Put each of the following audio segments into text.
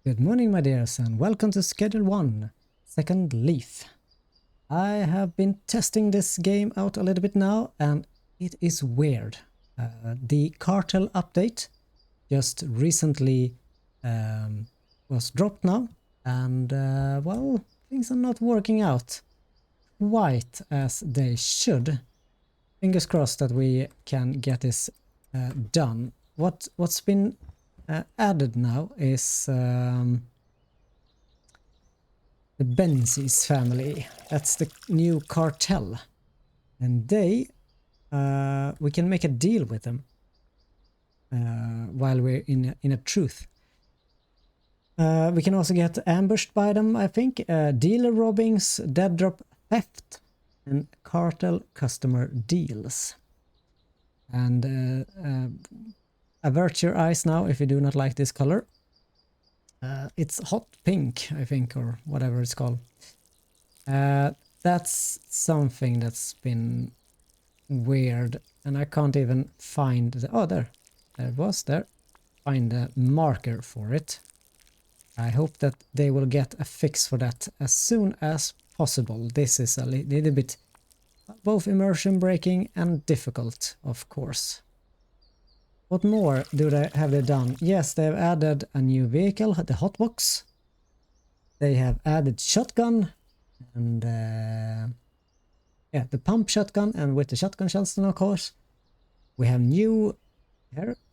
Good morning, my dears, and welcome to Schedule 1, Second Leaf. I have been testing this game out a little bit now, and it is weird. The Cartel update just recently was dropped now, and well, things are not working out quite as they should. Fingers crossed that we can get this done. What's been added now is the Benzis family. That's the new Cartel, and we can make a deal with them while we're in a truth. We can also get ambushed by them, I think. Dealer robbings, dead drop theft, and Cartel customer deals. And avert your eyes now if you do not like this color. It's hot pink, I think, or whatever it's called. That's something that's been weird, and I can't even find the... Oh, there it was there. Find a marker for it. I hope that they will get a fix for that as soon as possible. This is a little bit both immersion breaking and difficult, of course. What more have they done? Yes, they've added a new vehicle, the hotbox. They have added shotgun and yeah, the pump shotgun, and with the shotgun shells, of course. We have new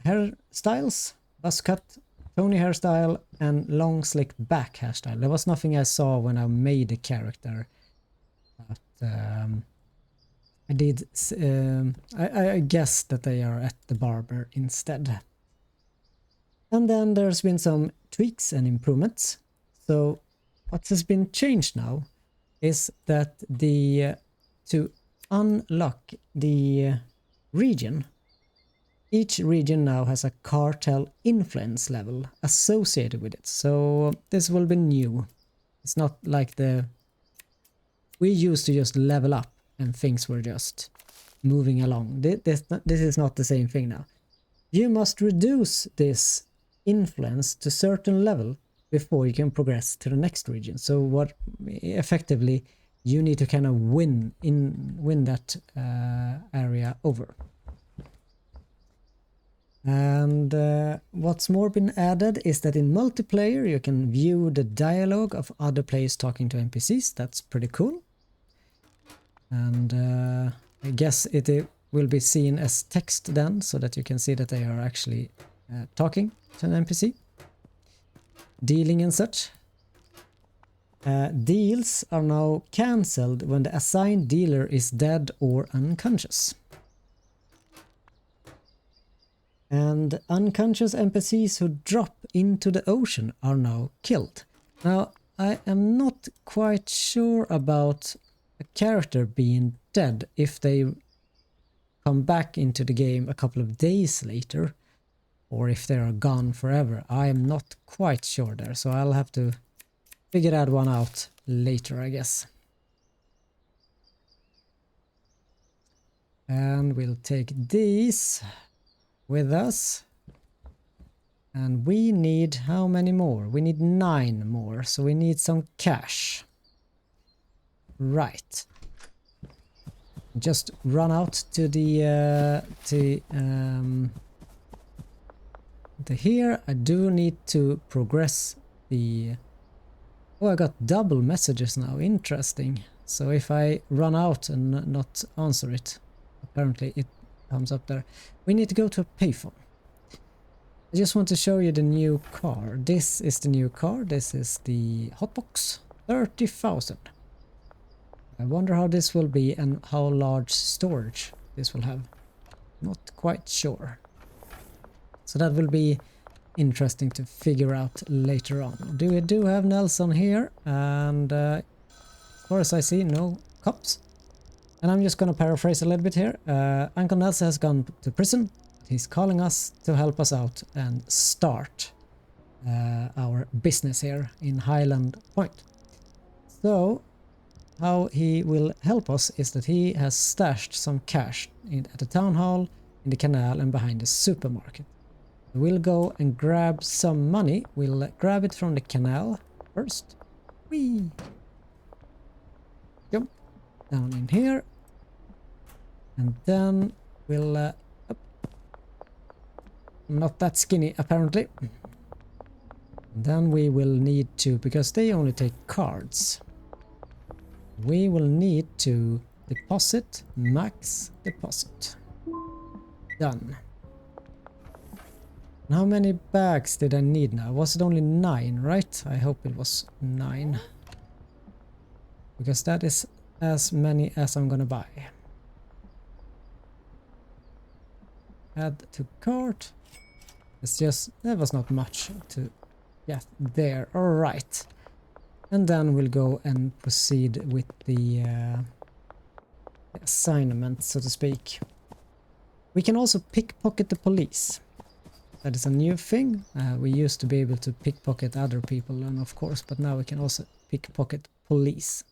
hairstyles, buzz cut, Tony hairstyle, and long slick back hairstyle. There was nothing I saw when I made the character, but I did. I guessed that they are at the barber instead. And then there's been some tweaks and improvements. So what has been changed now is that to unlock the region, each region now has a cartel influence level associated with it. So this will be new. It's not like we used to just level up and things were just moving along. This is not the same thing now. You must reduce this influence to a certain level before you can progress to the next region. So what effectively you need to kind of win that area over. And what's more been added is that in multiplayer you can view the dialogue of other players talking to NPCs. That's pretty cool. And I guess it will be seen as text then, so that you can see that they are actually talking to an NPC, dealing and such. Deals are now cancelled when the assigned dealer is dead or unconscious. And unconscious NPCs who drop into the ocean are now killed. Now, I am not quite sure about a character being dead if they come back into the game a couple of days later, or if they are gone forever. I am not quite sure there, so I'll have to figure that one out later, I guess. And we'll take these with us. And we need how many more? We need 9 more, so we need some cash. Right. Just run out to the here. I do need to progress the... Oh, I got double messages now. Interesting. So if I run out and not answer it, apparently it comes up there. We need to go to a payphone. I just want to show you the new car. This is the new car. This is the hotbox. 30,000. I wonder how this will be and how large storage this will have. Not quite sure. So that will be interesting to figure out later on. We do have Nelson here, and as far as I see, no cops. And I'm just going to paraphrase a little bit here. Uncle Nelson has gone to prison. He's calling us to help us out and start our business here in Highland Point. So how he will help us is that he has stashed some cash at the town hall, in the canal, and behind the supermarket. We'll go and grab some money. We'll grab it from the canal first. Whee! Jump down in here. And then we'll... up. Not that skinny, apparently. Then we will need to, because they only take cards, we will need to deposit, max deposit. Done. And how many bags did I need now? Was it only 9, right? I hope it was 9. Because that is as many as I'm gonna buy. Add to cart. It's just, there was not much to get there. Alright. And then we'll go and proceed with the assignment, so to speak. We can also pickpocket the police. That is a new thing. We used to be able to pickpocket other people, and of course, but now we can also pickpocket police.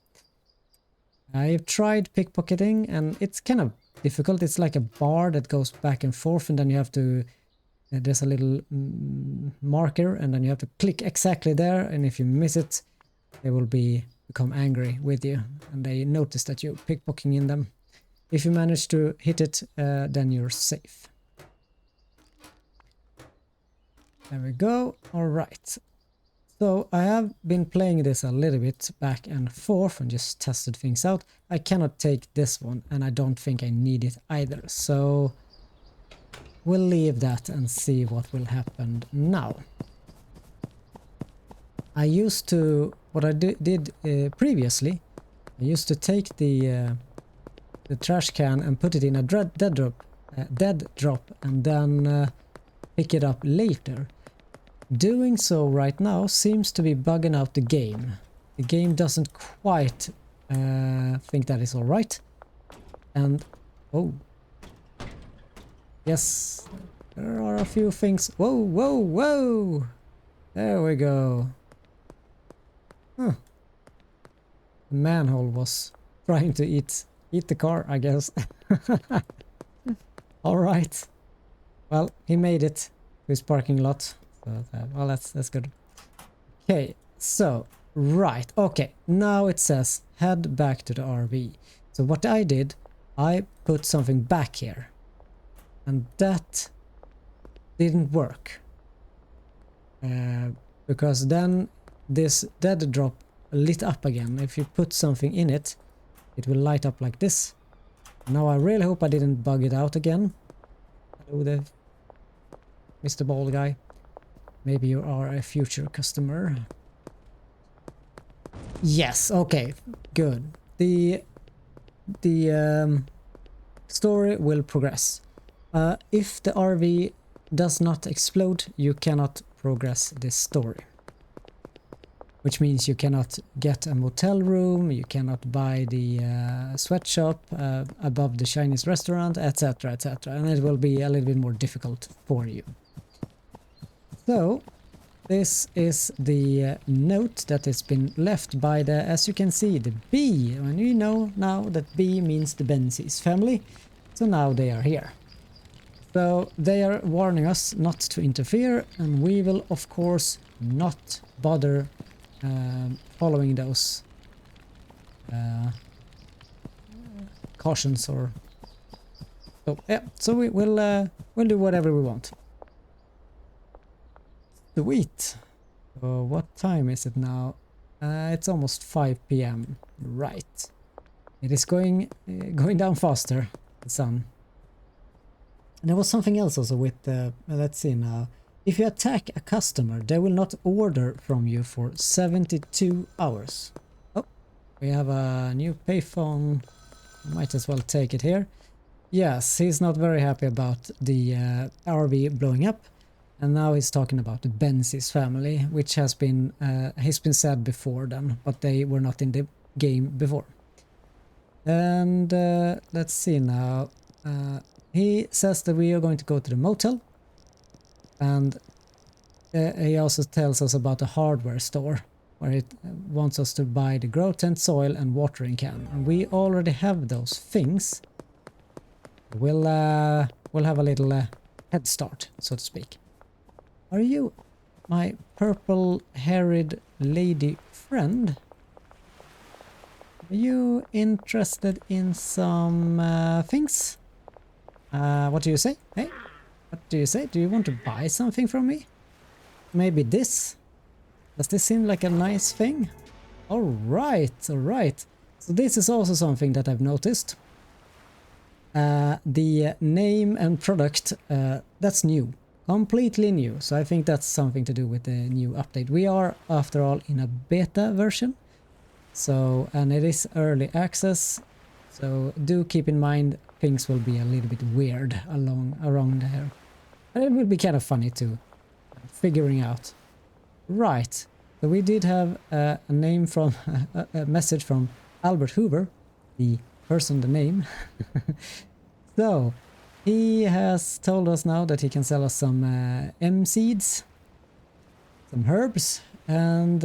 I've tried pickpocketing, and it's kind of difficult. It's like a bar that goes back and forth, and then you have to... there's a little marker, and then you have to click exactly there, and if you miss it, they will become angry with you, and they notice that you're pickpocketing them. If you manage to hit it, then you're safe. There we go. All right. So I have been playing this a little bit back and forth and just tested things out. I cannot take this one, and I don't think I need it either. So we'll leave that and see what will happen now. I used to, what I did previously, I used to take the trash can and put it in a dead drop, and then pick it up later. Doing so right now seems to be bugging out the game. The game doesn't quite think that is alright. And, oh. Yes, there are a few things. Whoa, whoa, whoa! There we go. Huh. The manhole was trying to eat the car, I guess. Alright. Well, he made it to his parking lot. So well, that's good. Okay, so, right. Okay, now it says head back to the RV. So what I did, I put something back here. And that didn't work. Because then this dead drop lit up again. If you put something in it, it will light up like this. Now I really hope I didn't bug it out again. Hello there, Mr. Bald Guy. Maybe you are a future customer. Yes, okay, good. The story will progress. If the RV does not explode, you cannot progress this story. Which means you cannot get a motel room, you cannot buy the sweatshop above the Chinese restaurant, etc, etc. And it will be a little bit more difficult for you. So, this is the note that has been left by the, as you can see, the B. And we know now that B means the Benzis family. So now they are here. So they are warning us not to interfere, and we will of course not bother following those cautions. Or so yeah, so we'll do whatever we want. Sweet. So what time is it now? It's almost 5 p.m. Right. It is going down faster, the sun. And there was something else also with let's see now. If you attack a customer, they will not order from you for 72 hours. Oh, we have a new payphone. Might as well take it here. Yes, he's not very happy about the RV blowing up. And now he's talking about the Benzis family, which has been said before then, but they were not in the game before. And let's see now. He says that we are going to go to the motel, and he also tells us about the hardware store where it wants us to buy the grow tent, soil and watering can, and we already have those things. We'll have a little head start, so to speak. Are you my purple-haired lady friend? Are you interested in some things? What do you say? Hey, what do you say? Do you want to buy something from me? Maybe this? Does this seem like a nice thing? Alright, alright. So this is also something that I've noticed. The name and product, that's new. Completely new. So I think that's something to do with the new update. We are, after all, in a beta version. So, and it is early access. So do keep in mind things will be a little bit weird around here. And it will be kind of funny too. Figuring out. Right. So we did have a name from a message from Albert Hoover, the person, the name. So he has told us now that he can sell us some M seeds, some herbs, and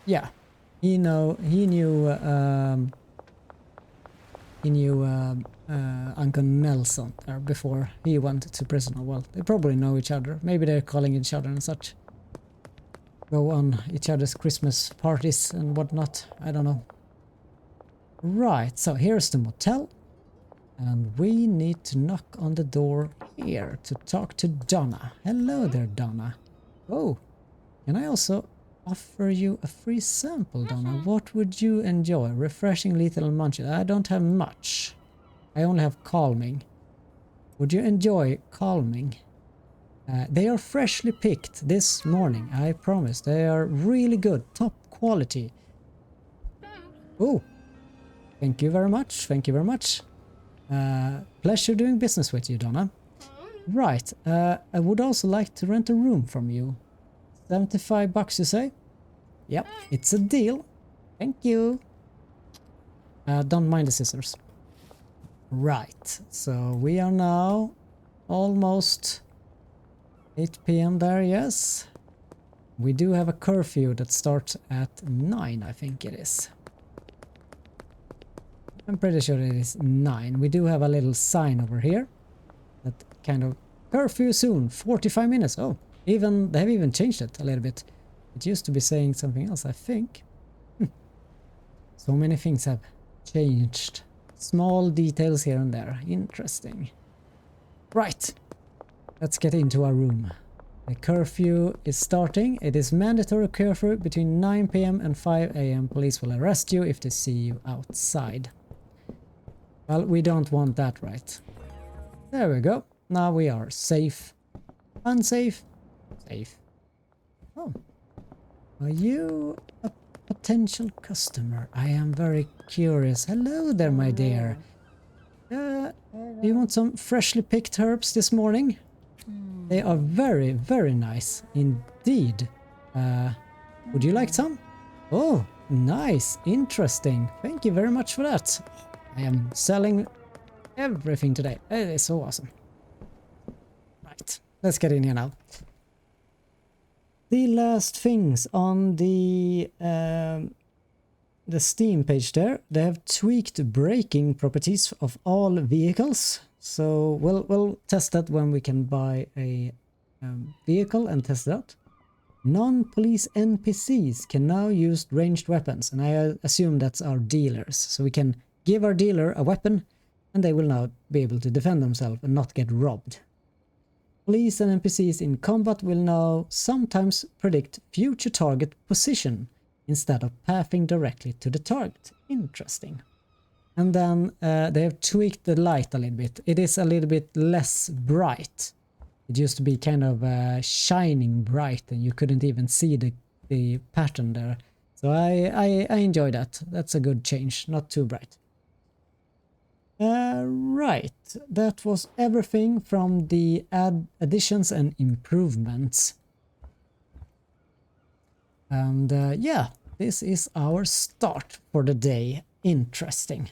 yeah, he knew Uncle Nelson there before he went to prison. Well, they probably know each other. Maybe they're calling each other and such. Go on each other's Christmas parties and whatnot. I don't know. Right, so here's the motel. And we need to knock on the door here to talk to Donna. Hello there, Donna. Oh, can I also offer you a free sample, Donna? What would you enjoy? Refreshing, lethal, and munchies. I don't have much. I only have calming. Would you enjoy calming? They are freshly picked this morning, I promise. They are really good, top quality. Oh, thank you very much. Thank you very much. Pleasure doing business with you, Donna. Right, I would also like to rent a room from you. $75, you say? Yep, it's a deal. Thank you. Don't mind the scissors. Right, so we are now almost 8 p.m. there, yes. We do have a curfew that starts at 9, I think it is. I'm pretty sure it is 9. We do have a little sign over here that kind of curfew soon, 45 minutes. Oh, they have even changed it a little bit. It used to be saying something else, I think. So many things have changed. Small details here and there. Interesting. Right. Let's get into our room. The curfew is starting. It is mandatory curfew between 9 p.m. and 5 a.m. Police will arrest you if they see you outside. Well, we don't want that, right? There we go. Now we are safe. Unsafe. Safe. Oh. Are you a potential customer? I am very curious. Hello there, my dear. Do you want some freshly picked herbs this morning? They are very, very nice indeed. Would you like some? Oh, nice. Interesting. Thank you very much for that. I am selling everything today. It is so awesome. Right, let's get in here now. The last things on the Steam page there, they have tweaked braking properties of all vehicles. So we'll test that when we can buy a vehicle and test it out. Non-police NPCs can now use ranged weapons, and I assume that's our dealers. So we can give our dealer a weapon, and they will now be able to defend themselves and not get robbed. Police and NPCs in combat will now sometimes predict future target position instead of pathing directly to the target. Interesting. And then they have tweaked the light a little bit. It is a little bit less bright. It used to be kind of shining bright and you couldn't even see the pattern there. So I enjoy that. That's a good change. Not too bright. Right. That was everything from the additions and improvements. And yeah, this is our start for the day. Interesting.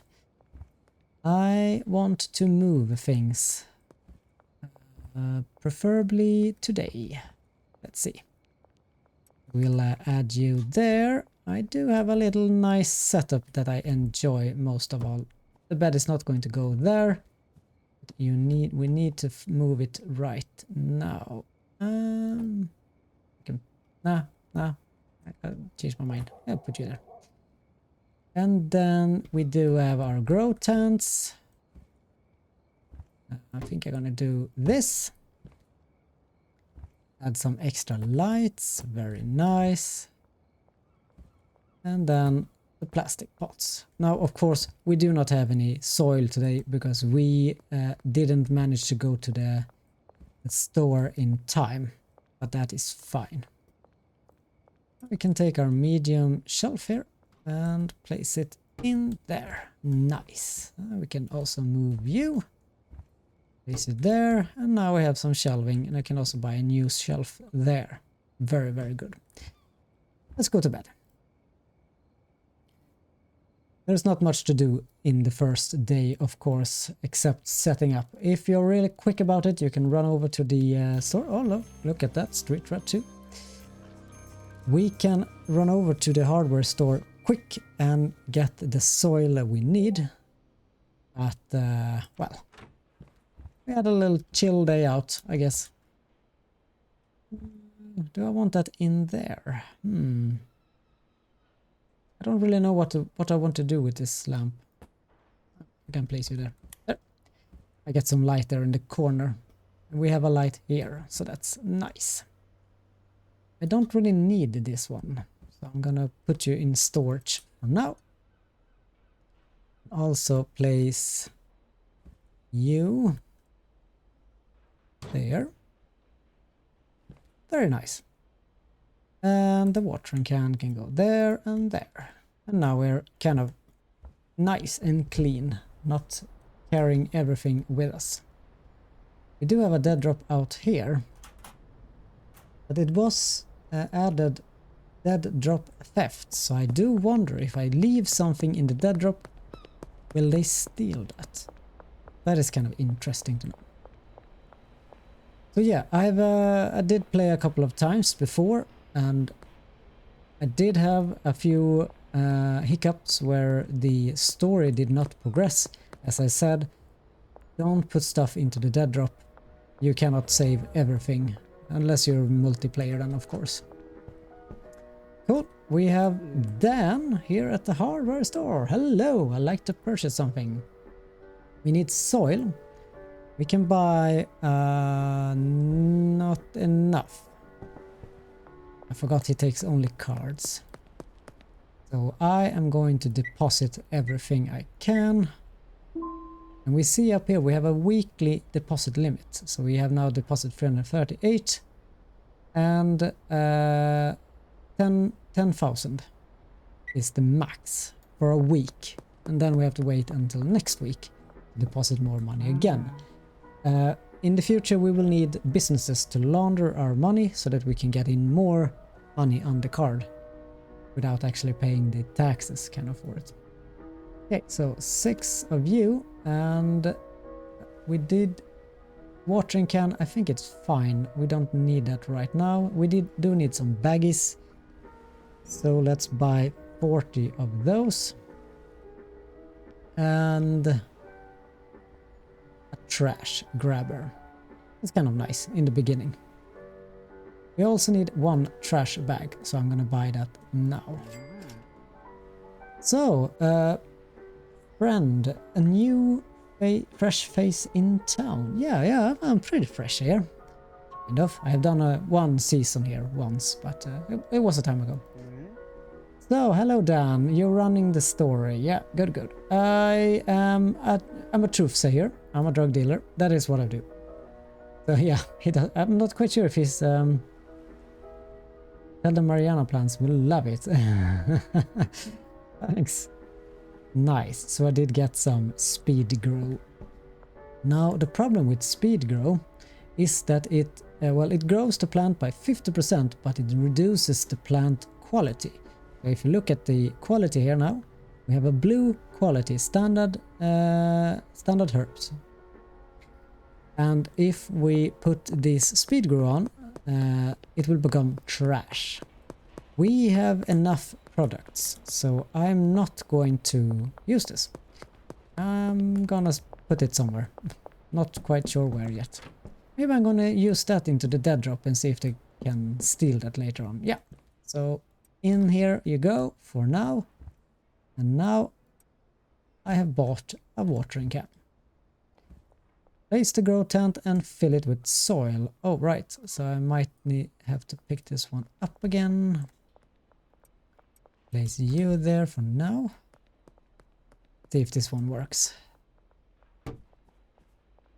I want to move things. Preferably today. Let's see. We'll add you there. I do have a little nice setup that I enjoy most of all. The bed is not going to go there. We need to move it right now. Okay. Nah. I changed my mind. I'll put you there. And then we do have our grow tents. I think I'm gonna do this. Add some extra lights. Very nice. And then the plastic pots. Now, of course, we do not have any soil today because we didn't manage to go to the store in time. But that is fine. We can take our medium shelf here and place it in there. Nice. We can also move you. Place it there. And now we have some shelving. And I can also buy a new shelf there. Very, very good. Let's go to bed. There's not much to do in the first day, of course, except setting up. If you're really quick about it, you can run over to the store. Oh, look at that. Street rat too. We can run over to the hardware store quick and get the soil that we need. But, well, we had a little chill day out, I guess. Do I want that in there? I don't really know what I want to do with this lamp. I can place you there. There. I get some light there in the corner. And we have a light here, so that's nice. I don't really need this one, so I'm gonna put you in storage for now. Also place you there. Very nice. And the watering can go there and there. And now we're kind of nice and clean, not carrying everything with us. We do have a dead drop out here, but it was added dead drop theft, so I do wonder if I leave something in the dead drop, will they steal that? That is kind of interesting to know. So yeah, I did play a couple of times before, and I did have a few hiccups where the story did not progress. As I said, don't put stuff into the dead drop. You cannot save everything, unless you're multiplayer then, of course. Cool. We have Dan here at the hardware store. Hello, I'd like to purchase something. We need soil. We can buy not enough. I forgot he takes only cards. So I am going to deposit everything I can. And we see up here we have a weekly deposit limit. So we have now deposit 338 and 10,000 is the max for a week. And then we have to wait until next week to deposit more money again. In the future we will need businesses to launder our money so that we can get in more money on the card without actually paying the taxes kind of for it. Okay, so 6 of you, and we did watering can. I think it's fine. We don't need that right now. We do need some baggies. So let's buy 40 of those. And a trash grabber. It's kind of nice in the beginning. We also need 1 trash bag, so I'm gonna buy that now. So, friend, a new fresh face in town. Yeah, I'm pretty fresh here. Kind of. I have done one season here once, but it was a time ago. So, hello Dan, you're running the story. Yeah, good. I'm a truth sayer. I'm a drug dealer. That is what I do. So yeah, I'm not quite sure if he's tell the Mariana plants will love it. Thanks. Nice. So I did get some speed grow. Now the problem with speed grow is that it grows the plant by 50%, but it reduces the plant quality. So if you look at the quality here now, we have a blue quality standard herbs. And if we put this speed grow on, it will become trash. We have enough products, so I'm not going to use this. I'm gonna put it somewhere. Not quite sure where yet. Maybe I'm gonna use that into the dead drop and see if they can steal that later on. Yeah. So in here you go for now. And now I have bought a watering can. Place the grow tent and fill it with soil. Oh, right. So I might have to pick this one up again. Place you there for now. See if this one works.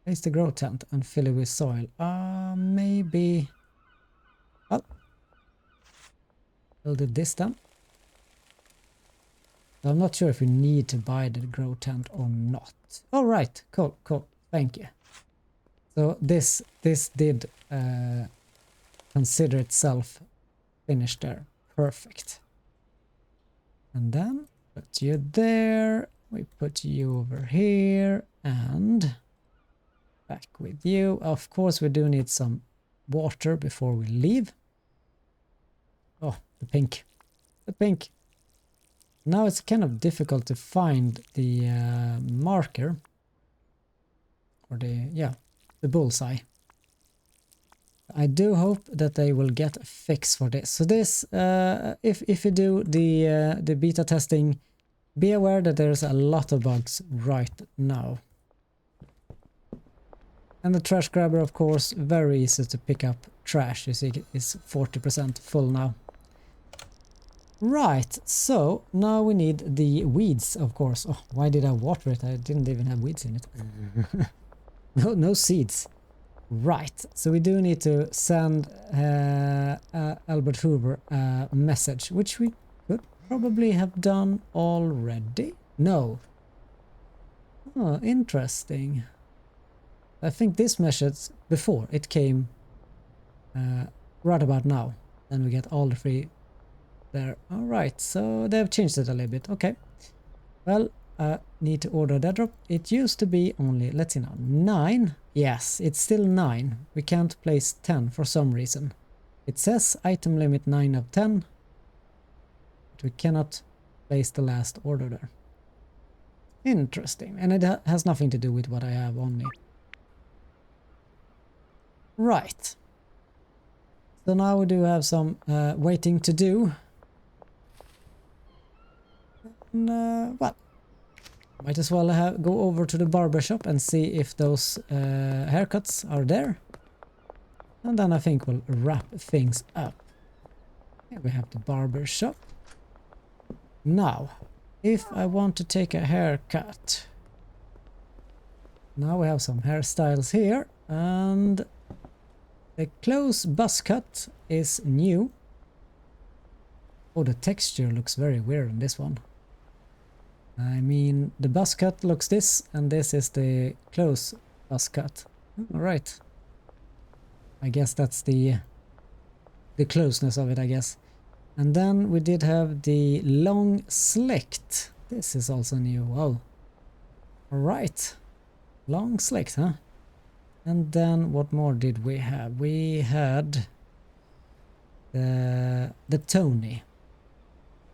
Place the grow tent and fill it with soil. Maybe... Well, we'll do this then. So I'm not sure if we need to buy the grow tent or not. All right, cool, cool. Thank you. So this did consider itself finished there. Perfect. And then put you there. We put you over here and back with you. Of course, we do need some water before we leave. Oh, the pink. The pink. Now it's kind of difficult to find the marker. Or the bullseye. I do hope that they will get a fix for this. So this, if you do the beta testing, be aware that there's a lot of bugs right now. And the trash grabber, of course, very easy to pick up trash. You see, it's 40% full now. Right, so now we need the weeds, of course. Oh, why did I water it? I didn't even have weeds in it. No seeds. Right, so we do need to send Albert Hoover a message, which we could probably have done already. No. Oh, interesting. I think this message before it came right about now. Then we get all the free there. All right, so they've changed it a little bit. Okay. Well, need to order that drop. It used to be only, let's see now, 9. Yes, it's still 9. We can't place 10 for some reason. It says item limit 9 of 10. But we cannot place the last order there. Interesting. And it has nothing to do with what I have on me. Right. So now we do have some waiting to do. And, well, might as well go over to the barber shop and see if those haircuts are there. And then I think we'll wrap things up. Here we have the barber shop. Now, if I want to take a haircut. Now we have some hairstyles here. And the close buzz cut is new. Oh, the texture looks very weird on this one. I mean, the buzz cut looks this, and this is the close buzz cut. Alright. I guess that's the closeness of it, I guess. And then we did have the long slicked. This is also new. Oh. Alright. Long slicked, huh? And then what more did we have? We had the Tony.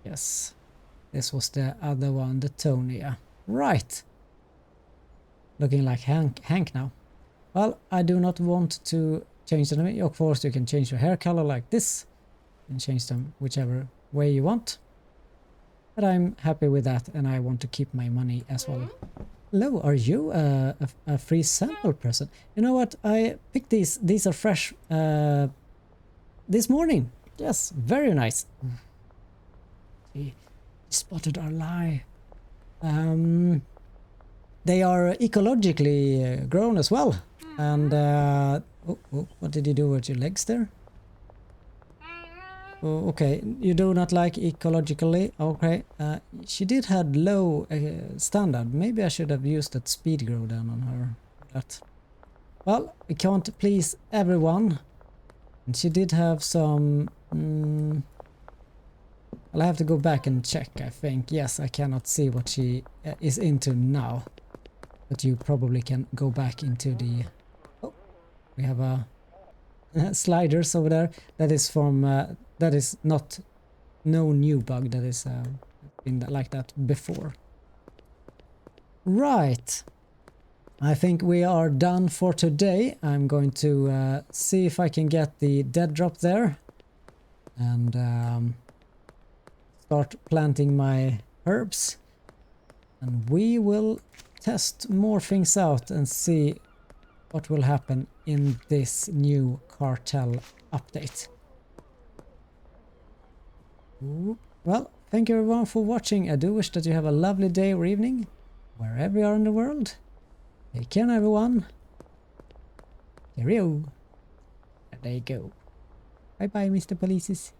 Yes. This was the other one, the Tony. Yeah. Right. Looking like Hank now. Well, I do not want to change them. Of course, you can change your hair color like this. And change them whichever way you want. But I'm happy with that, and I want to keep my money as well. Hello, are you a free sample person? You know what? I picked these. These are fresh this morning. Yes, very nice. He spotted our lie. They are ecologically grown as well. And what did you do with your legs there? Oh, okay, you do not like ecologically. Okay, she did had low standard. Maybe I should have used that speed grow down on her. That. Well, we can't please everyone. And she did have some... I'll have to go back and check, I think. Yes, I cannot see what she is into now. But you probably can go back into the... Oh, we have a... sliders over there. That is from... that is not... No new bug. That is been like that before. Right. I think we are done for today. I'm going to see if I can get the dead drop there and start planting my herbs. And we will test more things out and see what will happen in this new Cartel update. Ooh. Well, thank you everyone for watching. I do wish that you have a lovely day or evening, wherever you are in the world. Take care now, everyone. Cheerio. There you go. Bye bye, Mr. Polices.